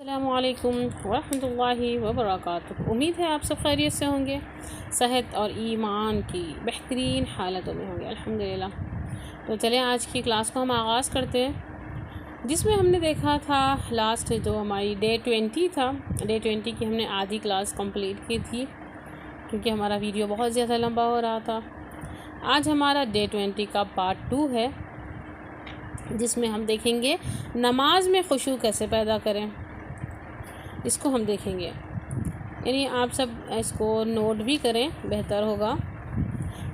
अस्सलामुअलैकुम वरहमतुल्लाहि वबरकातुहू। उम्मीद है आप सब खैरियत से होंगे, सेहत और ईमान की बेहतरीन हालतों में होंगे अल्हम्दुलिल्लाह। तो चलें आज की क्लास को हम आगाज़ करते हैं, जिसमें हमने देखा था लास्ट जो हमारी डे 20 था। डे 20 की हमने आधी क्लास कंप्लीट की थी क्योंकि हमारा वीडियो बहुत ज़्यादा लंबा हो रहा था। आज हमारा डे 20 का पार्ट 2 है, जिसमें हम देखेंगे नमाज में खुशू कैसे पैदा करें, इसको हम देखेंगे। यानी आप सब इसको नोट भी करें, बेहतर होगा,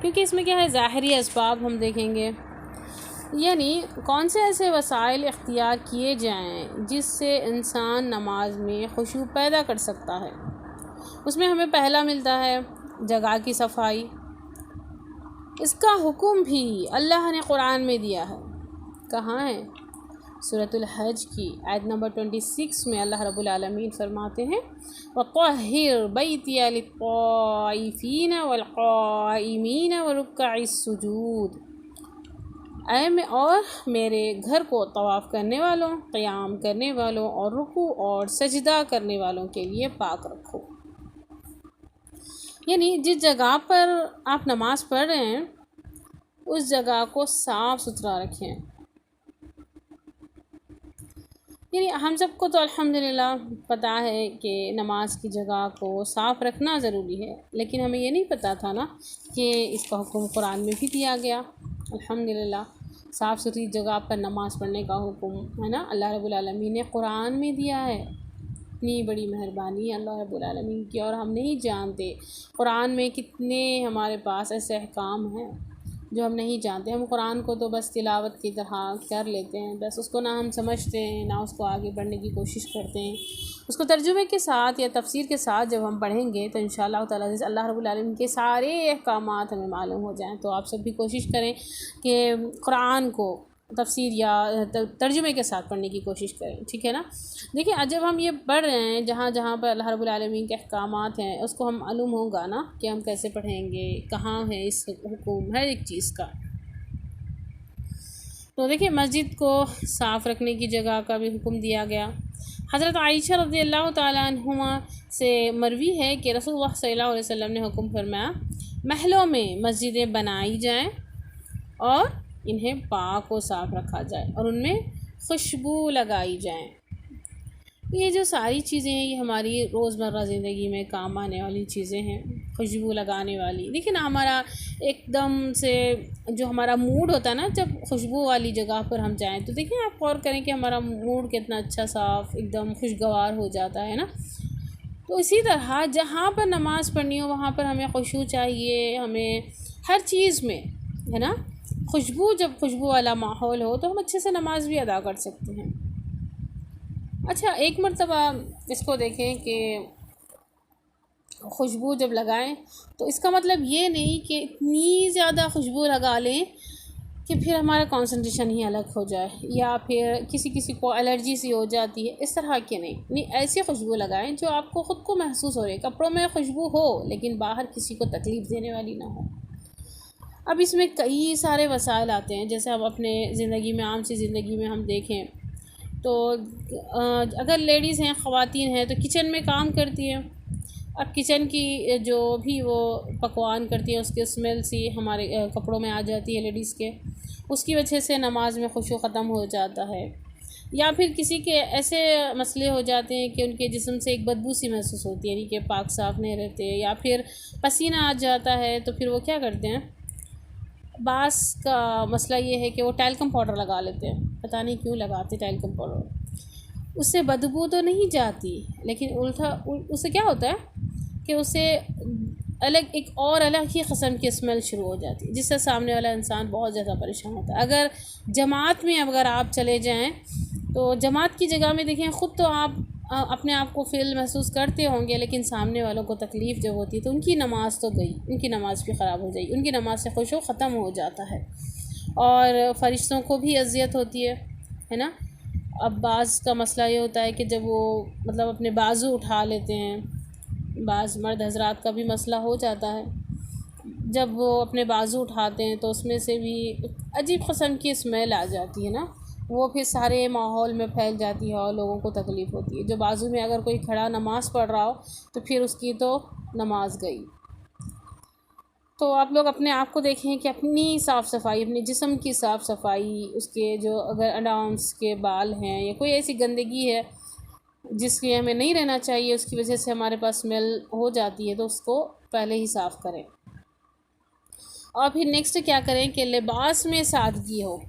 क्योंकि इसमें क्या है, ज़ाहिरी असबाब हम देखेंगे। यानी कौन से ऐसे वसाइल इख्तियार किए जाएं जिससे इंसान नमाज में खुशू पैदा कर सकता है। उसमें हमें पहला मिलता है जगह की सफाई। इसका हुक्म भी अल्लाह ने कुरान में दिया है। कहाँ है? सूरतुल हज की आयत नंबर 26 में अल्लाह रब्बुल आलमीन फरमाते हैं, वत्तहिर बैतिया लित्ताइफीन वल्क़ाइमीन वरुक्काइस सुजूद। और मेरे घर को तवाफ़ करने वालों, क़याम करने वालों और रुकू और सजदा करने वालों के लिए पाक रखो। यानी जिस जगह पर आप नमाज़ पढ़ रहे हैं उस जगह को साफ़ सुथरा रखें। यानी हम सबको तो अल्हम्दुलिल्लाह पता है कि नमाज की जगह को साफ़ रखना ज़रूरी है, लेकिन हमें ये नहीं पता था ना कि इसका हुक्म कुरान में भी दिया गया। अल्हम्दुलिल्लाह साफ़ सुथरी जगह पर नमाज़ पढ़ने का हुक्म है ना, अल्लाह रब्बुल आलमीन ने कुरान में दिया है। इतनी बड़ी मेहरबानी है अल्लाह रब्बुल आलमीन की, और हम नहीं जानते कुरान में कितने हमारे पास ऐसे अहकाम हैं जो हम नहीं जानते। हम कुरान को तो बस तिलावत की तरह कर लेते हैं, बस उसको ना हम समझते हैं ना उसको आगे बढ़ने की कोशिश करते हैं। उसको तर्जुमे के साथ या तफसीर के साथ जब हम पढ़ेंगे तो इंशाअल्लाह ताला अल्लाह रब्बुल आलमीन के सारे अहकामात हमें मालूम हो जाएं। तो आप सब भी कोशिश करें कि कुरान को तफसीर या तर्जुमे के साथ पढ़ने की कोशिश करें, ठीक है ना। देखिए जब हम ये पढ़ रहे हैं, जहाँ जहाँ पर अल्लाह रब्बुल आलमीन के अहकामात हैं उसको हम मालूम होगा ना कि हम कैसे पढ़ेंगे, कहाँ है इस हुक्म हर एक चीज़ का। तो देखिए मस्जिद को साफ़ रखने की जगह का भी हुक्म दिया गया। हज़रत आयशा रज़ियल्लाहु ताला अन्हुमा से मरवी है कि रसूलुल्लाह सल्लल्लाहु अलैहि वसल्लम ने हुक्म फरमाया, महलों में मस्जिदें बनाई जाएं और इन्हें पाक व साफ़ रखा जाए और उनमें खुशबू लगाई जाए। ये जो सारी चीज़ें हैं ये हमारी रोज़मर्रा ज़िंदगी में काम आने वाली चीज़ें हैं, खुशबू लगाने वाली। देखिए ना, हमारा एकदम से जो हमारा मूड होता है ना, जब खुशबू वाली जगह पर हम जाएं तो देखिए आप गौर करें कि हमारा मूड कितना अच्छा साफ़ एकदम खुशगवार हो जाता है ना। तो इसी तरह जहाँ पर नमाज़ पढ़नी हो वहाँ पर हमें खुशू चाहिए, हमें हर चीज़ में, है ना, खुशबू। जब खुशबू वाला माहौल हो तो हम अच्छे से नमाज भी अदा कर सकते हैं। अच्छा, एक मरतबा इसको देखें कि खुशबू जब लगाएं तो इसका मतलब ये नहीं कि इतनी ज़्यादा खुशबू लगा लें कि फिर हमारा कंसंट्रेशन ही अलग हो जाए या फिर किसी किसी को एलर्जी सी हो जाती है, इस तरह के नहीं। ऐसी खुशबू लगाएं जो आपको ख़ुद को महसूस हो रही है। कपड़ों में खुशबू हो लेकिन बाहर किसी को तकलीफ़ देने वाली ना हो। अब इसमें कई सारे वसाइल आते हैं, जैसे हम अपने ज़िंदगी में, आम सी ज़िंदगी में हम देखें तो अगर लेडीज़ हैं, ख़वातीन हैं तो किचन में काम करती हैं। अब किचन की जो भी वो पकवान करती हैं उसकी स्मेल सी हमारे कपड़ों में आ जाती है लेडीज़ के, उसकी वजह से नमाज में खुशू ख़त्म हो जाता है। या फिर किसी के ऐसे मसले हो जाते हैं कि उनके जिस्म से एक बदबू सी महसूस होती है, यानी कि पाक साफ़ नहीं रहते, या फिर पसीना आ जाता है तो फिर वो क्या करते हैं, बास का मसला ये है कि वो टैल्कम पाउडर लगा लेते हैं। पता नहीं क्यों लगाते टैल्कम पाउडर, उससे बदबू तो नहीं जाती, लेकिन उससे क्या होता है कि उसे एक अलग ही किस्म की स्मेल शुरू हो जाती है, जिससे सामने वाला इंसान बहुत ज़्यादा परेशान होता है। अगर जमात में अगर आप चले जाएं तो जमात की जगह में देखें, ख़ुद तो आप अपने आप को फ़ील महसूस करते होंगे, लेकिन सामने वालों को तकलीफ़ जब होती है तो उनकी नमाज़ तो गई, उनकी नमाज़ भी ख़राब हो जाएगी, उनकी नमाज़ से खुशू ख़त्म हो जाता है और फ़रिश्तों को भी अज़ियत होती है ना। अब बाज़ का मसला ये होता है कि जब वो मतलब अपने बाजू उठा लेते हैं, बाज़ मर्द हज़रात का भी मसला हो जाता है, जब वो अपने बाजू उठाते हैं तो उसमें से भी अजीब क़स्म की स्मेल आ जाती है ना, वो फिर सारे माहौल में फैल जाती है और लोगों को तकलीफ़ होती है। जो बाजू में अगर कोई खड़ा नमाज़ पढ़ रहा हो तो फिर उसकी तो नमाज गई। तो आप लोग अपने आप को देखें कि अपनी साफ़ सफाई, अपने जिस्म की साफ़ सफाई, उसके जो अगर अनाउंस के बाल हैं या कोई ऐसी गंदगी है जिसके हमें नहीं रहना चाहिए, उसकी वजह से हमारे पास स्मेल हो जाती है, तो उसको पहले ही साफ़ करें। और फिर नेक्स्ट क्या करें कि लिबास में सादगी हो।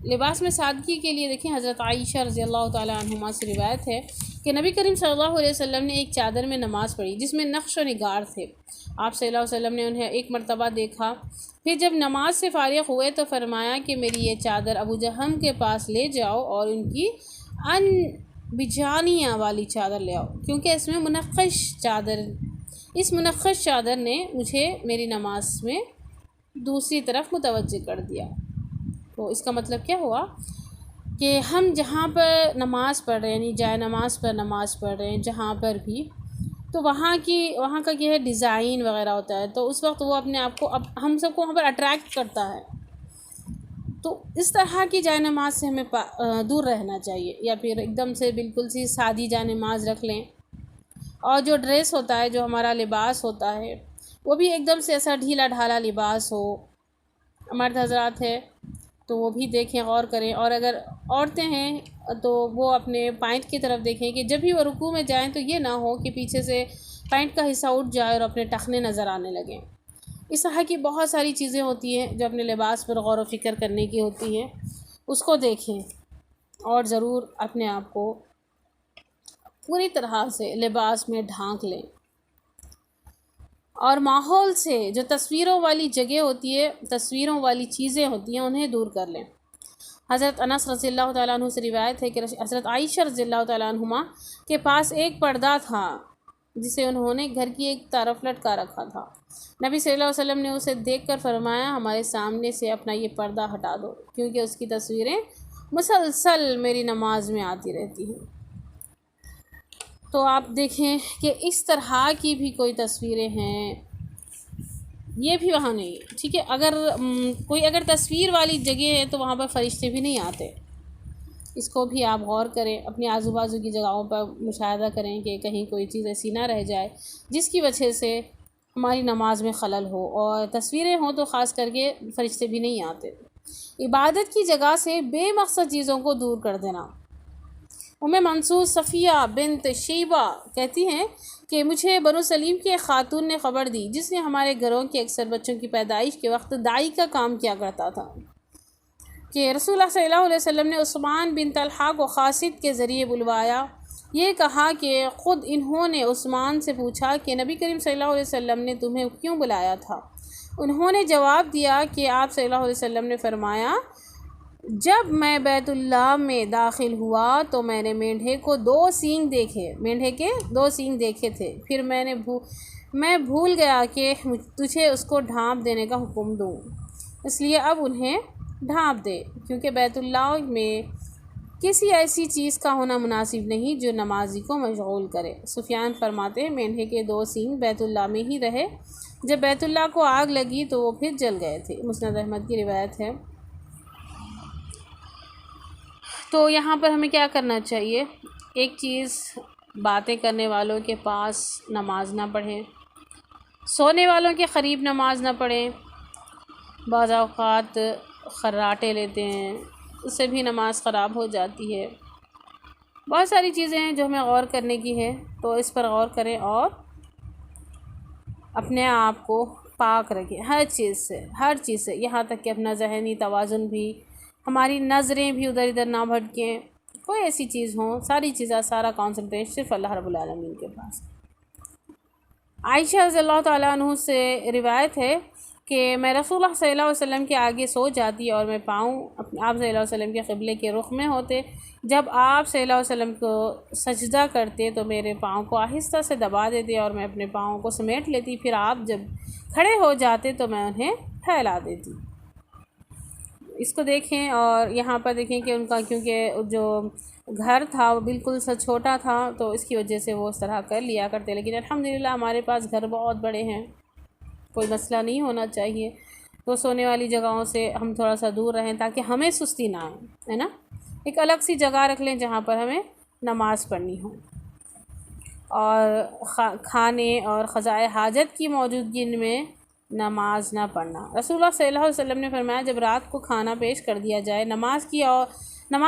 लिबास में सादगी के लिए देखें, हज़रत आयशा रज़ियल्लाहु ताला अन्हुमा से रिवायत है कि नबी करीम सल्लल्लाहु अलैहि वसल्लम ने एक चादर में नमाज़ पढ़ी जिसमें नक्श व निगार थे। आप सल्लल्लाहु अलैहि वसल्लम ने उन्हें एक मरतबा देखा, फिर जब नमाज से फारिग हुए तो फरमाया कि मेरी ये चादर अबू जहम के पास ले जाओ और उनकी अन बिजानिया वाली चादर ले आओ, क्योंकि इसमें इस मुनक्कश चादर ने मुझे मेरी नमाज में दूसरी तरफ मुतवज्जे कर दिया। तो इसका मतलब क्या हुआ कि हम जहाँ पर नमाज़ पढ़ रहे हैं, यानी जाए नमाज़ पर नमाज़ पढ़ रहे हैं जहाँ पर भी, तो वहाँ का क्या है डिज़ाइन वगैरह होता है, तो उस वक्त वो अपने आप को अब हम सबको वहाँ पर अट्रैक्ट करता है। तो इस तरह की जाए नमाज से हमें दूर रहना चाहिए, या फिर एकदम से बिल्कुल सी सादी जाए नमाज रख लें। और जो ड्रेस होता है, जो हमारा लिबास होता है, वो भी एकदम से ऐसा ढीला ढाला लिबास हो। मर्द हज़रात है तो वो भी देखें, गौर करें। और अगर औरतें हैं तो वो अपने पैंट की तरफ देखें कि जब भी वो रुकू में जाएं तो ये ना हो कि पीछे से पैंट का हिस्सा उठ जाए और अपने टखने नज़र आने लगें। इस तरह की बहुत सारी चीज़ें होती हैं जो अपने लिबास पर गौर व फिक्र करने की होती हैं, उसको देखें और ज़रूर अपने आप को पूरी तरह से लिबास में ढांक लें। और माहौल से जो तस्वीरों वाली जगह होती है, तस्वीरों वाली चीज़ें होती हैं, उन्हें दूर कर लें। हज़रत अनस रज़ियल्लाहु ताला अन्हु से रिवायत है कि हज़रत आयशा रज़ियल्लाहु ताला अन्हुमा के पास एक पर्दा था जिसे उन्होंने घर की एक तरफ लटका रखा था। नबी सल्लल्लाहु अलैहि वसल्लम ने उसे देखकर फरमाया, हमारे सामने से अपना ये पर्दा हटा दो, क्योंकि उसकी तस्वीरें मुसलसल मेरी नमाज में आती रहती हैं। तो आप देखें कि इस तरह की भी कोई तस्वीरें हैं, ये भी वहाँ नहीं है, ठीक है। अगर कोई अगर तस्वीर वाली जगह है तो वहाँ पर फरिश्ते भी नहीं आते। इसको भी आप गौर करें, अपनी आजू बाजू की जगहों पर मुशाहिदा करें कि कहीं कोई चीज़ ऐसी ना रह जाए जिसकी वजह से हमारी नमाज में खलल हो। और तस्वीरें हों तो ख़ास करके फरिश्ते भी नहीं आते। इबादत की जगह से बेमकसद चीज़ों को दूर कर देना। उम्मे मंसूर सफ़िया बिन्त शीबा कहती हैं कि मुझे बनु सलीम की एक खातून ने ख़बर दी जिसने हमारे घरों के अक्सर बच्चों की पैदाइश के वक्त दाई का काम किया करता था कि रसूलुल्लाह सल्लल्लाहु अलैहि वसल्लम ने उस्मान बिन तलहा को खासिद के ज़रिए बुलवाया। ये कहा कि ख़ुद इन्होंने उस्मान से पूछा कि नबी करीम सल्लल्लाहु अलैहि वसल्लम ने तुम्हें क्यों बुलाया था। उन्होंने जवाब दिया कि आप सल्लल्लाहु अलैहि वसल्लम ने फरमाया, जब मैं बैतुल्लाह में दाखिल हुआ तो मैंने मेंढे के 2 सींग देखे थे। फिर मैं भूल गया कि तुझे उसको ढाँप देने का हुक्म दूँ, इसलिए अब उन्हें ढाँप दे, क्योंकि बैतुल्लाह में किसी ऐसी चीज़ का होना मुनासिब नहीं जो नमाजी को मशगूल करे। सुफियान फरमाते हैं मेंढे के 2 सींग बैतुल्लाह में ही रहे, जब बैतुल्लाह को आग लगी तो वो फिर जल गए थे। मुस्नद अहमद की रिवायत है। तो यहाँ पर हमें क्या करना चाहिए? एक चीज़, बातें करने वालों के पास नमाज ना पढ़ें, सोने वालों के क़रीब नमाज ना पढ़ें। बाज़ औक़ात खर्राटे लेते हैं, उससे भी नमाज ख़राब हो जाती है। बहुत सारी चीज़ें हैं जो हमें गौर करने की है, तो इस पर गौर करें और अपने आप को पाक रखें हर चीज़ से, यहाँ तक कि अपना ज़हनी तवाज़ुन भी, हमारी नज़रें भी उधर इधर ना भटकें। कोई ऐसी चीज़ हो, सारी चीज़ें, सारा कॉन्सनट्रेट सिर्फ़ अल्लाह रब्बुल आलमीन के पास। आयशा रज़ियल्लाहु ताला अन्हा से रिवायत है कि मैं रसूलुल्लाह सल्लल्लाहु अलैहि वसल्लम के आगे सो जाती और मैं पाँव आप सल्लल्लाहु अलैहि वसल्लम के क़िबले के रुख में होते। जब आप सल्लल्लाहु अलैहि वसल्लम को सजदा करते तो मेरे पाँव को आहिस्ता से दबा देते और मैं अपने पाँव को समेट लेती। फिर आप जब खड़े हो जाते तो मैं उन्हें फैला देती। इसको देखें और यहाँ पर देखें कि उनका, क्योंकि जो घर था वो बिल्कुल सा छोटा था तो इसकी वजह से वो उस तरह कर लिया करते। लेकिन अल्हम्दुलिल्लाह हमारे पास घर बहुत बड़े हैं, कोई मसला नहीं होना चाहिए। तो सोने वाली जगहों से हम थोड़ा सा दूर रहें ताकि हमें सुस्ती ना आए, है ना। एक अलग सी जगह रख लें जहाँ पर हमें नमाज़ पढ़नी हो। और खाने और ख़ज़ाए हाजत की मौजूदगी में नमाज ना पढ़ना। रसूलुल्लाह सल्लल्लाहु अलैहि वसल्लम ने फरमाया, जब रात को खाना पेश कर दिया जाए, नमाज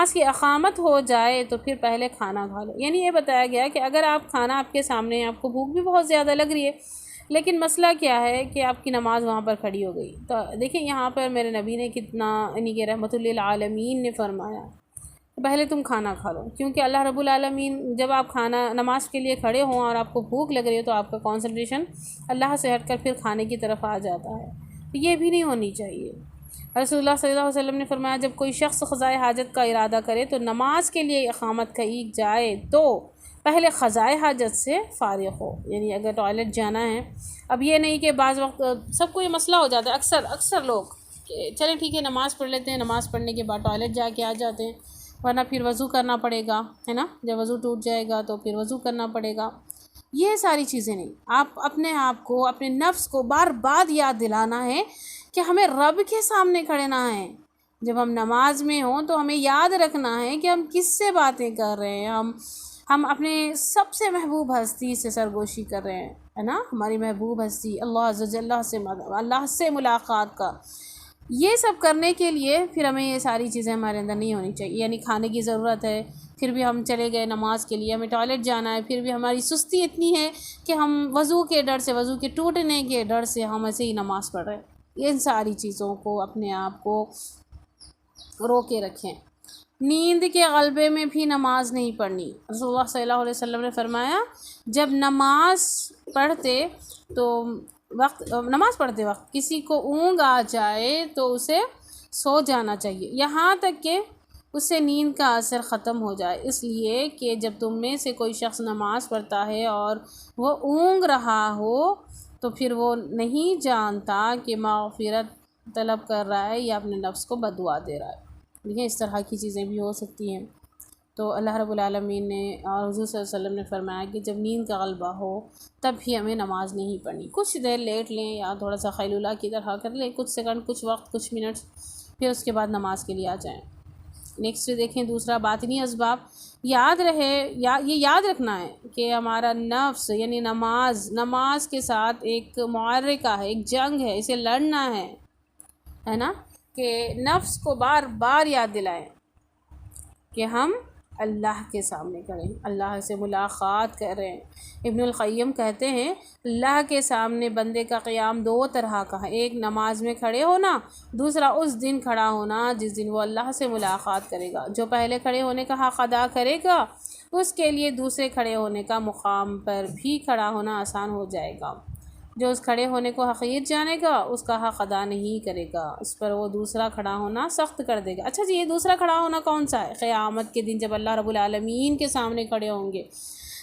की अक़ामत हो जाए तो फिर पहले खाना खा लो। यानी ये बताया गया कि अगर आप खाना आपके सामने है, आपको भूख भी बहुत ज़्यादा लग रही है, लेकिन मसला क्या है कि आपकी नमाज़ वहाँ पर खड़ी हो गई। तो देखिए यहाँ पर मेरे नबी ने कितना, यानी कि रहमतुल लिल आलमीन ने फरमाया पहले तुम खाना खा लो, क्योंकि अल्लाह रब्बुल आलमीन जब आप खाना नमाज के लिए खड़े हों और आपको भूख लग रही है तो आपका कंसंट्रेशन अल्लाह से हटकर फिर खाने की तरफ आ जाता है। तो ये भी नहीं होनी चाहिए। रसूलुल्लाह सल्लल्लाहु अलैहि वसल्लम ने फरमाया, जब कोई शख्स ख़ज़ाए हाजत का इरादा करे तो नमाज के लिए इक़ामत कही जाए तो पहले ख़ज़ाए हाजत से फ़ारिग़ हो। यानी अगर टॉयलेट जाना है, अब ये नहीं कि बाज़ वक्त सबको ये मसला हो जाता है, अक्सर लोग चलें ठीक है नमाज़ पढ़ लेते हैं, नमाज़ पढ़ने के बाद टॉयलेट जाके आ जाते हैं, वरना फिर वज़ू करना पड़ेगा, है ना। जब वज़ू टूट जाएगा तो फिर वज़ू करना पड़ेगा। ये सारी चीज़ें नहीं, आप अपने आप को, अपने नफ्स को बार बार याद दिलाना है कि हमें रब के सामने खड़े ना है। जब हम नमाज में हों तो हमें याद रखना है कि हम किससे बातें कर रहे हैं। हम अपने सबसे महबूब हस्ती से सरगोशी कर रहे हैं, है ना। हमारी महबूब हस्ती अल्लाह से मुलाकात का, ये सब करने के लिए फिर हमें ये सारी चीज़ें हमारे अंदर नहीं होनी चाहिए। यानी खाने की ज़रूरत है, फिर भी हम चले गए नमाज़ के लिए, हमें टॉयलेट जाना है, फिर भी हमारी सुस्ती इतनी है कि हम वज़ू के डर से, वज़ू के टूटने के डर से हम ऐसे ही नमाज़ पढ़ रहे हैं। इन सारी चीज़ों को अपने आप को रोके रखें। नींद के गलबे में भी नमाज नहीं पढ़नी। रसूलुल्लाह सल्लल्लाहु अलैहि वसल्लम ने फरमाया, जब नमाज़ पढ़ते वक्त किसी को ऊँग आ जाए तो उसे सो जाना चाहिए, यहाँ तक कि उससे नींद का असर ख़त्म हो जाए। इसलिए कि जब तुम में से कोई शख्स नमाज़ पढ़ता है और वो ऊँग रहा हो तो फिर वो नहीं जानता कि माग़फ़िरत तलब कर रहा है या अपने नफ्स को बदुआ दे रहा है। देखिए इस तरह की चीज़ें भी हो सकती हैं। तो अल्लाह रब्बुल आलमीन ने और हुज़ूर सल्लल्लाहु अलैहि वसल्लम ने फरमाया कि जब नींद का गलबा हो तब भी हमें नमाज़ नहीं पढ़नी। कुछ देर लेट लें या थोड़ा सा ख़ैलुला की तरह कर लें, कुछ सेकंड, कुछ वक्त, कुछ मिनट्स, फिर उसके बाद नमाज के लिए आ जाएं। नेक्स्ट देखें दूसरा बातिनी असबाब। ये याद रखना है कि हमारा नफ्स यानी नमाज के साथ एक मुआरका है, एक जंग है, इसे लड़ना है ना। कि नफ्स को बार बार याद दिलाएं कि हम अल्लाह के सामने करें, अल्लाह से मुलाक़ात कर रहे हैं। इब्नुल क़य्यिम कहते हैं, अल्लाह के सामने बंदे का क़याम दो तरह का है, एक नमाज में खड़े होना, दूसरा उस दिन खड़ा होना जिस दिन वो अल्लाह से मुलाक़ात करेगा। जो पहले खड़े होने का हक़ अदा करेगा उसके लिए दूसरे खड़े होने का मुक़ाम पर भी खड़ा होना आसान हो जाएगा। जो उस खड़े होने को हक़ीर जानेगा उसका हक़ अदा नहीं करेगा, उस पर वो दूसरा खड़ा होना सख्त कर देगा। अच्छा जी, ये दूसरा खड़ा होना कौन सा है? क़यामत के दिन जब अल्लाह रब्बुल आलमीन के सामने खड़े होंगे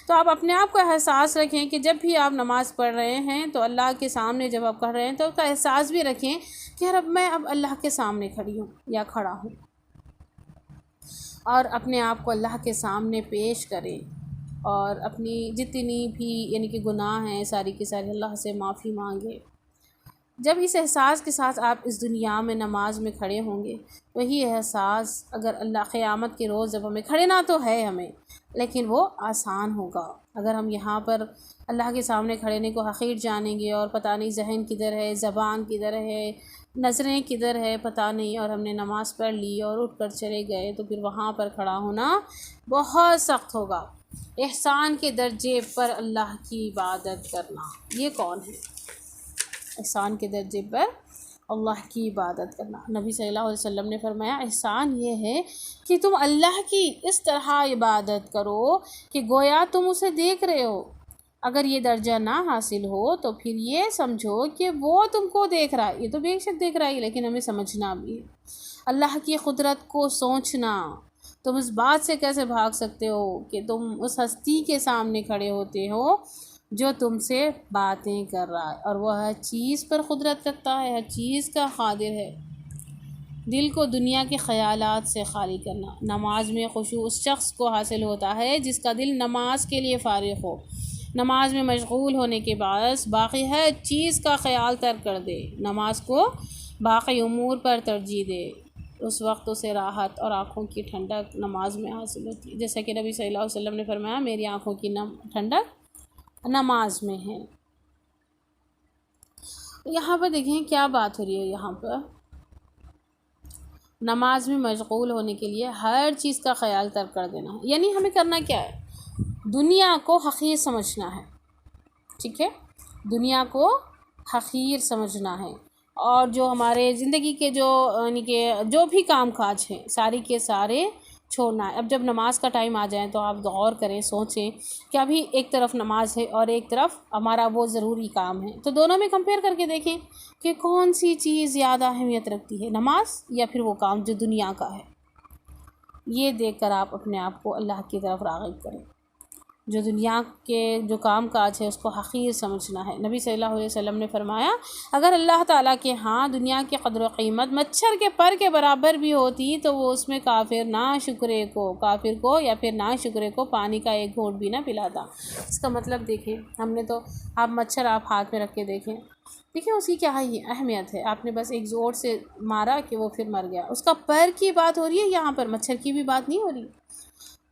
तो आप अपने आप को एहसास रखें कि जब भी आप नमाज़ पढ़ रहे हैं तो अल्लाह के सामने जब आप कर रहे हैं तो उसका एहसास भी रखें कि यार मैं अब अल्लाह के सामने खड़ी हूँ या खड़ा हूँ, और अपने आप को अल्लाह के सामने पेश करें और अपनी जितनी भी यानी कि गुनाह हैं सारी की सारी अल्लाह से माफ़ी मांगे। जब इस एहसास के साथ आप इस दुनिया में नमाज में खड़े होंगे, वही एहसास अगर अल्लाह क़यामत के रोज़ जब हमें खड़े ना तो है हमें, लेकिन वो आसान होगा अगर हम यहाँ पर अल्लाह के सामने खड़े को हक़ीर जानेंगे और पता नहीं जहन किधर है, ज़बान किधर है, नज़रें किधर है पता नहीं, और हमने नमाज़ पढ़ ली और उठ कर चले गए तो फिर वहाँ पर खड़ा होना बहुत सख्त होगा। एहसान के दर्जे पर अल्लाह की इबादत करना, ये कौन है? एहसान के दर्जे पर अल्लाह की इबादत करना। नबी सल्लल्लाहु अलैहि वसल्लम ने फरमाया, एहसान ये है कि तुम अल्लाह की इस तरह इबादत करो कि गोया तुम उसे देख रहे हो। अगर ये दर्जा ना हासिल हो तो फिर ये समझो कि वो तुमको देख रहा है। ये तो बेशक देख रहा है, लेकिन हमें समझना भी है अल्लाह की कुदरत को, सोचना। तुम इस बात से कैसे भाग सकते हो कि तुम उस हस्ती के सामने खड़े होते हो जो तुमसे बातें कर रहा है और वह हर चीज़ पर कुदरत रखता है, हर चीज़ का क़ादिर है। दिल को दुनिया के ख़यालात से खाली करना। नमाज में खुशू उस शख्स को हासिल होता है जिसका दिल नमाज के लिए फ़ारिग़ हो, नमाज में मशगूल होने के बाद बाकी हर चीज़ का ख़याल तर्क कर दे। नमाज को बाकी उमूर पर तरजीह दे, उस वक्त उसे राहत और आँखों की ठंडक नमाज में हासिल होती है। जैसा कि नबी सल्लल्लाहु अलैहि वसल्लम ने फरमाया, मेरी आँखों की ठंडक नमाज में है। यहाँ पर देखें क्या बात हो रही है। यहाँ पर नमाज में मशगूल होने के लिए हर चीज़ का ख्याल तर्क कर देना है। यानी हमें करना क्या है, दुनिया को हक़ीर समझना है, ठीक है, दुनिया को हक़ीर समझना है। और जो हमारे ज़िंदगी के जो यानी कि जो भी काम काज हैं सारे के सारे छोड़ना है। अब जब नमाज का टाइम आ जाए तो आप गौर करें, सोचें कि अभी एक तरफ नमाज है और एक तरफ हमारा वो ज़रूरी काम है, तो दोनों में कंपेयर करके देखें कि कौन सी चीज़ ज़्यादा अहमियत रखती है, नमाज या फिर वो काम जो दुनिया का है। ये देखकर आप अपने आप को अल्लाह की तरफ राग़िब करें। जो दुनिया के जो काम काज है उसको हक़ीर समझना है। नबी सल्लल्लाहु अलैहि वसल्लम ने फरमाया, अगर अल्लाह ताला के यहाँ दुनिया की क़द्र क़ीमत मच्छर के पर के बराबर भी होती तो वो उसमें काफिर को या फिर नाशुक्रे को पानी का एक घूंट भी ना पिलाता। इसका मतलब देखें, हमने तो आप मच्छर आप हाथ में रख के देखें, देखिए उसकी क्या ही अहमियत है। आपने बस एक ज़ोर से मारा कि वो फिर मर गया, उसका पर की बात हो रही है, यहाँ पर मच्छर की भी बात नहीं हो रही,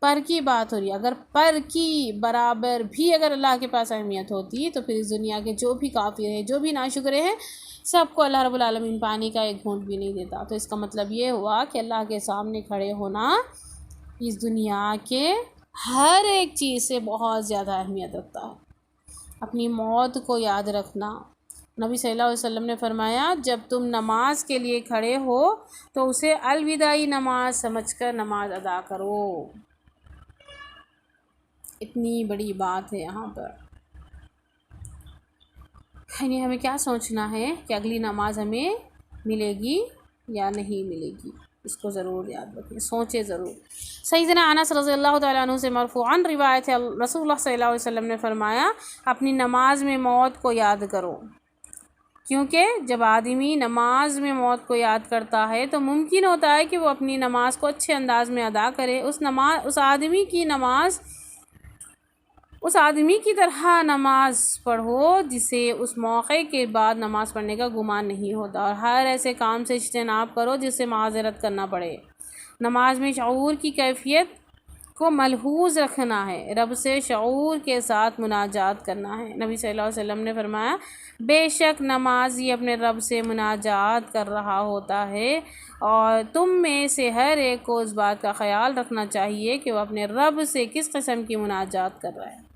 पर की बात हो रही है। अगर पर की बराबर भी अगर अल्लाह के पास अहमियत होती तो फिर इस दुनिया के जो भी काफिर हैं, जो भी नाशुक्रे हैं, सबको अल्लाह रब्बुल आलमीन पानी का एक घूंट भी नहीं देता। तो इसका मतलब ये हुआ कि अल्लाह के सामने खड़े होना इस दुनिया के हर एक चीज़ से बहुत ज़्यादा अहमियत रखता है। अपनी मौत को याद रखना, नबी सल्लल्लाहु अलैहि वसल्लम ने फरमाया, जब तुम नमाज के लिए खड़े हो तो उसे अलविदाई नमाज समझकर नमाज अदा करो। इतनी बड़ी बात है यहाँ पर। यानी हमें क्या सोचना है कि अगली नमाज हमें मिलेगी या नहीं मिलेगी, इसको ज़रूर याद रखें, सोचें ज़रूर। सैयदना अनस रज़ियल्लाहु तआला अन्हु से मरफ़ूअन रिवायत है, रसूलुल्लाह सल्लल्लाहु अलैहि वसल्लम ने फरमाया, अपनी नमाज में मौत को याद करो, क्योंकि जब आदमी नमाज में मौत को याद करता है तो मुमकिन होता है कि वो अपनी नमाज को अच्छे अंदाज में अदा करे। उस आदमी की तरह नमाज पढ़ो जिसे उस मौके के बाद नमाज पढ़ने का गुमान नहीं होता, और हर ऐसे काम से इज्तनाब करो जिससे माज़रत करना पड़े। नमाज में शऊर की कैफियत को मलहूज़ रखना है, रब से शऊर के साथ मुनाजात करना है। नबी सल्लल्लाहु अलैहि वसल्लम ने फरमाया, बेशक नमाजी अपने रब से मुनाजात कर रहा होता है और तुम में से हर एक को इस बात का ख्याल रखना चाहिए कि वह अपने रब से किस किस्म की मुनाजात कर रहा है।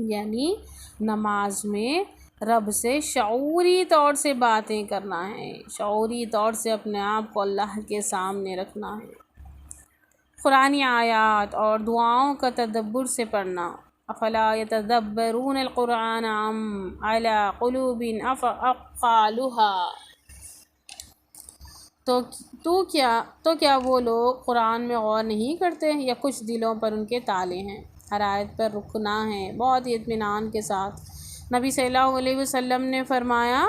यानी नमाज में रब से शऊरी तौर से बातें करना है, शऊरी तौर से अपने आप को अल्लाह के सामने रखना है। कुरानी आयात और दुआओं का तदब्बुर से पढ़ना। अफला यतदब्बरून अल-कुरान अम अला कुलूबिन अक़फ़ालुहा, तो क्या वो लोग कुरान में गौर नहीं करते या कुछ दिलों पर उनके ताले हैं। हर आयत पर रुकना है बहुत ही इत्मीनान के साथ। नबी सल्लल्लाहु अलैहि वसल्लम ने फरमाया,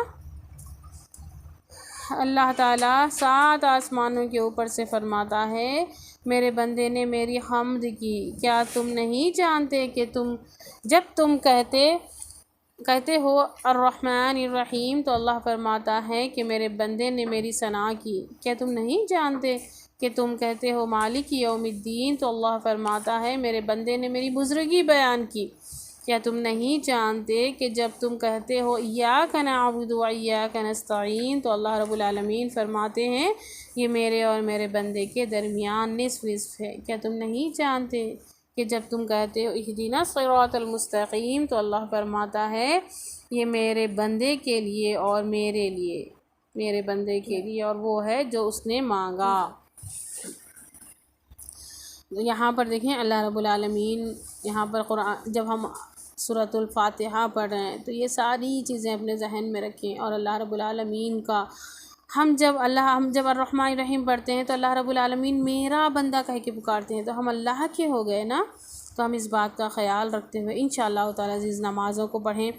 अल्लाह ताला 7 आसमानों के ऊपर से फरमाता है, मेरे बंदे ने मेरी हम्द की, क्या तुम नहीं जानते कि जब तुम कहते हो अर्रहमान अर्रहीम तो अल्लाह फरमाता है कि मेरे बंदे ने मेरी सना की। क्या तुम नहीं जानते कि तुम कहते हो मालिक यौमिद्दीन तो अल्लाह फरमाता है मेरे बंदे ने मेरी बुज़ुर्गी बयान की। क्या तुम नहीं जानते कि जब तुम कहते हो इय्याका नअबुदु व इय्याका नस्तईन तो अल्लाह रब्बुल आलमीन फरमाते हैं ये मेरे और मेरे बंदे के दरमियान निस्फ़ है। क्या तुम नहीं जानते कि जब तुम कहते हो इहदिना सिरातल मुस्तक़ीम तो अल्लाह फरमाता है ये मेरे बंदे के लिए और मेरे बंदे के लिए और वो है जो उसने मांगा। यहाँ पर देखें अल्लाह रब्बुल आलमीन यहाँ पर कुरान जब हम सूरतुल फातिहा पढ़ रहे हैं तो ये सारी चीज़ें अपने जहन में रखें। और अल्लाह रब्बुल आलमीन का हम जब अर्रहमान रहीम पढ़ते हैं तो अल्लाह रब्बुल आलमीन मेरा बंदा कह के पुकारते हैं तो हम अल्लाह के हो गए ना। तो हम इस बात का ख़याल रखते हुए इंशाअल्लाह ताला अज़ीज़ नमाज़ों को पढ़ें।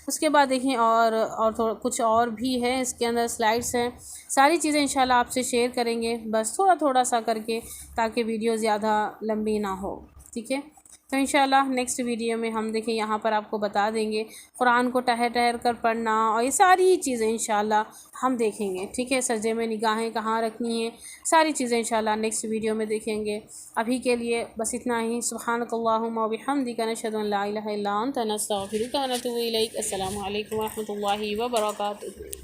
उसके बाद देखें और कुछ और भी है, इसके अंदर स्लाइड्स हैं, सारी चीज़ें इंशाअल्लाह आपसे शेयर करेंगे बस थोड़ा थोड़ा सा करके ताकि वीडियो ज़्यादा लंबी ना हो, ठीक है। तो इंशाल्लाह नेक्स्ट वीडियो में हम देखें, यहाँ पर आपको बता देंगे कुरान को ठहर ठहर कर पढ़ना और ये सारी चीज़ें इंशाल्लाह हम देखेंगे। ठीक है, सजदे में निगाहें कहाँ रखनी है, सारी चीज़ें इंशाल्लाह नेक्स्ट वीडियो में देखेंगे। अभी के लिए बस इतना ही। सुब्हानकल्लाहुम्मा व बिहम्दिका नशहदु अन ला इलाहा इल्ला अंता नस्तगफिरुका व नतूबु इलैक। अस्सलामु अलैकुम व रहमतुल्लाहि व बरकातुहू।